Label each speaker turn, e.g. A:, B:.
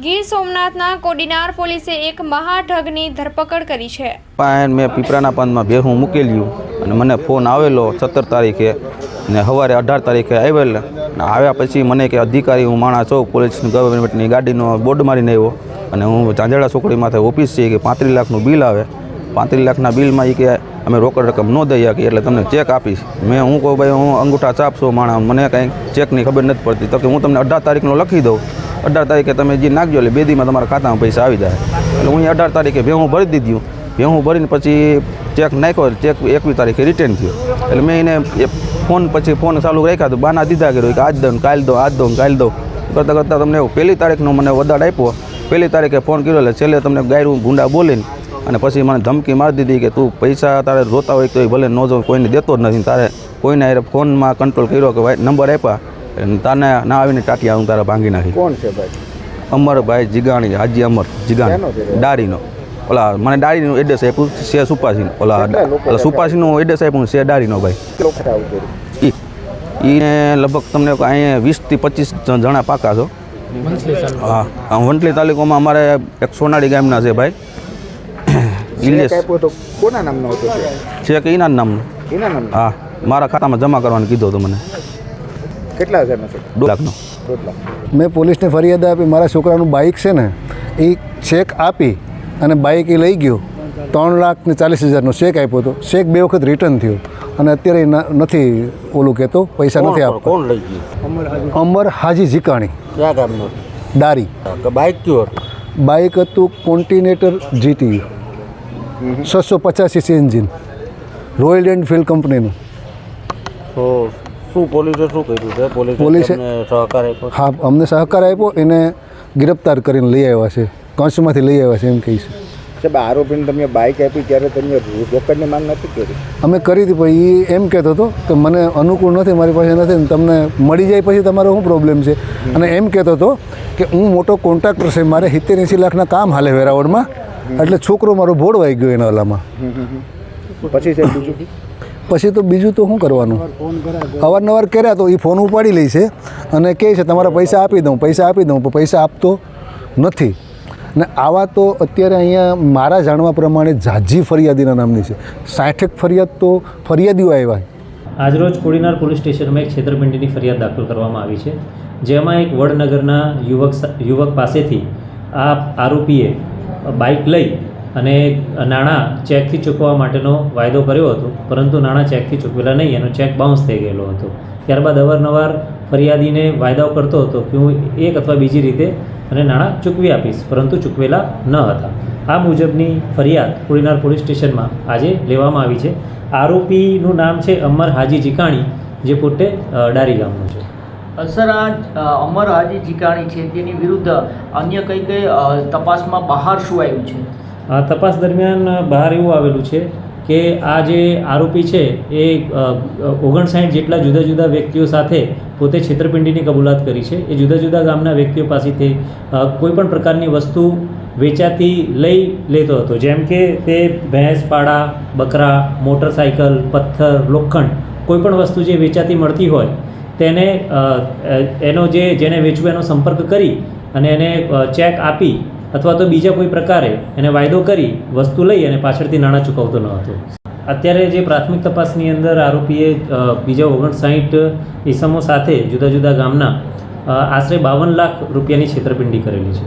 A: ગીર સોમનાથના કોડીનાર પોલીસે એક મહાઠગની ધરપકડ કરી છે।
B: મેં પીપરાના પાંદમાં ભેહું મૂકેલું અને મને ફોન આવેલો 17 તારીખે ને સવારે 18 તારીખે આવેલ ને આવ્યા પછી મને કે અધિકારી હું માણસ છું પોલીસ ગવર્મેન્ટની ગાડીનો બોર્ડ મારીને આવ્યો અને હું ચાંદડા ચોકડી માથે ઓફિસ છે કે 35 લાખનું બિલ આવે 35 લાખના બિલમાં એ કે અમે રોકડ રકમ ન દઈ શકીએ એટલે તમને ચેક આપીશ। મેં હું કહું ભાઈ હું અંગૂઠા છાપ છું માણસ મને કાંઈ ચેકની ખબર નથી પડતી તો કે હું તમને 18 તારીખનો લખી દઉં 18 તારીખે તમે જે નાખજો એટલે 2 દીમાં તમારા ખાતામાં પૈસા આવી જાય। એટલે હું 18 તારીખે ભેહું ભરી દીધું ભેહું ભરીને પછી ચેક નાખ્યો ચેક 21 તારીખે રિટર્ન થયો। એટલે મેં એને ફોન ચાલુ રાખ્યા તો બાના દીધા કર્યો કે આજ દઉં કાલ દઉં આજ દઉં કાલ દઉં કરતાં કરતાં તમને 1 તારીખનો મને વધાર આપ્યો 1 તારીખે ફોન કર્યો એટલે છેલ્લે તમને ગાયરું ગુંડા બોલીને અને પછી મને ધમકી મારી દીધી કે તું પૈસા તારે જોતા હોય તો ભલે ન જો કોઈને દેતો જ નથી તારે કોઈને ફોનમાં કંટ્રોલ કર્યો કે ભાઈ નંબર આપ્યા તાને ના આવીને ટાટિયા હું તારા ભાંગી નાખી।
C: કોણ છે ભાઈ?
B: અમરભાઈ જીગાણી હાજી અમર જીગાણી દાડીનો ઓલા મને દાડીનું એડ્રેસ આપ્યું છે સુપાસીનું ઓલા સુપાસીનું એડ્રેસ આપ્યું છે દાડીનો ભાઈ એને લગભગ તમને અહીંયા 20 થી 25 જણા પાકા છો। હા વંટલી તાલુકામાં અમારે એક સોનાડી ગામના છે ભાઈ
C: કોના નામનો હતો
B: છે કે એના નામનો હા મારા ખાતામાં જમા કરવાનું કીધું હતું મને।
C: કેટલા હજારનો છે?
B: 2 લાખનો।
D: મેં પોલીસને ફરિયાદ આપી મારા છોકરાનું બાઇક છે ને એ ચેક આપી અને બાઇક એ લઈ ગયો 3,40,000નો ચેક આપ્યો હતો ચેક 2 વખત રિટર્ન થયો અને અત્યારે નથી ઓલું કહેતો પૈસા નથી આપતો।
C: કોણ લઈ ગયું?
D: અમર હાજી જીકાણી
C: ક્યાં ગામનો?
D: દારી।
C: બાઇક કયું હતું?
D: બાઇક હતું કોન્ટિનેટર GT 650 cc engine royal Enfield કંપનીનું।
C: તો શું પોલીસે શું કર્યું છે?
D: પોલીસે
C: સહકાર આપ્યો?
D: હા અમને સહકાર આપ્યો એને ગિરફ્તાર કરીને લઈ આવ્યા છે કંસમાંથી લઈ આવ્યા છે એમ કહી છે।
C: સાહેબ આરોપીને તમે બાઇક આપી ત્યારે તમે રોકડની માંગ નથી કરી?
D: અમે કરી હતી પછી એ એમ કહેતો હતો કે મને અનુકૂળ નથી મારી પાસે નથી ને તમને મળી જાય પછી તમારો શું પ્રોબ્લેમ છે અને એમ કહેતો હતો કે હું મોટો કોન્ટ્રાક્ટર છે મારે 70-80 લાખના કામ હાલે વેરાવળમાં એટલે છોકરો મારો ભોળવાઈ ગયો એના ઓલામાં।
C: પછી છે બીજું?
D: પછી તો બીજું તો શું કરવાનું અવારનવાર કર્યા તો એ ફોન ઉપાડી લે છે અને કહે છે તમારા પૈસા આપી દઉં પણ પૈસા આપતો નથી ને આવા તો અત્યારે અહીંયા મારા જાણવા પ્રમાણે ઝાઝી ફરિયાદીના નામની છે 60 ફરિયાદ તો ફરિયાદીઓ આવ્યા।
E: આજરોજ કોડીનાર પોલીસ સ્ટેશનમાં એક છેતરપિંડીની ફરિયાદ દાખલ કરવામાં આવી છે જેમાં એક વડનગરના યુવક પાસેથી આ આરોપીએ બાઇક લઈ અને નાણાં ચેકથી ચૂકવવા માટેનો વાયદો કર્યો હતો પરંતુ નાણાં ચેકથી ચૂકવેલા નહીં એનો ચેક બાઉન્સ થઈ ગયેલો હતો। ત્યારબાદ અવારનવાર ફરિયાદીને વાયદાઓ કરતો હતો કે હું એક અથવા બીજી રીતે અને નાણાં ચૂકવી આપીશ પરંતુ ચૂકવેલા ન હતા। આ મુજબની ફરિયાદ કોડીનાર પોલીસ સ્ટેશનમાં આજે લેવામાં આવી છે। આરોપીનું નામ છે અમર હાજી જીકાણી જે પોતે ડારી ગામનો છે।
F: સર આ અમર હાજી જીકાણી છે તેની વિરુદ્ધ અન્ય કઈ તપાસમાં બહાર શું આવ્યું છે?
E: તપાસ દરમિયાન બહાર એવું આવેલું છે કે આ જે આરોપી છે એ 59 જેટલા જુદા જુદા વ્યક્તિઓ સાથે પોતે છેતરપિંડીની કબૂલાત કરી છે। એ જુદા જુદા ગામના વ્યક્તિઓ પાસેથી કોઈપણ પ્રકારની વસ્તુ વેચાતી લઈ લેતો હતો જેમ કે તે ભેંસ પાડા બકરા મોટરસાઇકલ પથ્થર લોખંડ કોઈપણ વસ્તુ જે વેચાતી મળતી હોય તેને જેને વેચવું એનો સંપર્ક કરી અને એને ચેક આપી અથવા તો બીજા કોઈ પ્રકારે એને વાયદો કરી વસ્તુ લઈ અને પાછળથી નાણાં ચૂકવતો ન હતો। અત્યારે જે પ્રાથમિક તપાસની અંદર આરોપીએ બીજા 59 ઇસમો સાથે જુદા જુદા ગામના આશરે 52 લાખ રૂપિયાની છેતરપિંડી કરેલી છે।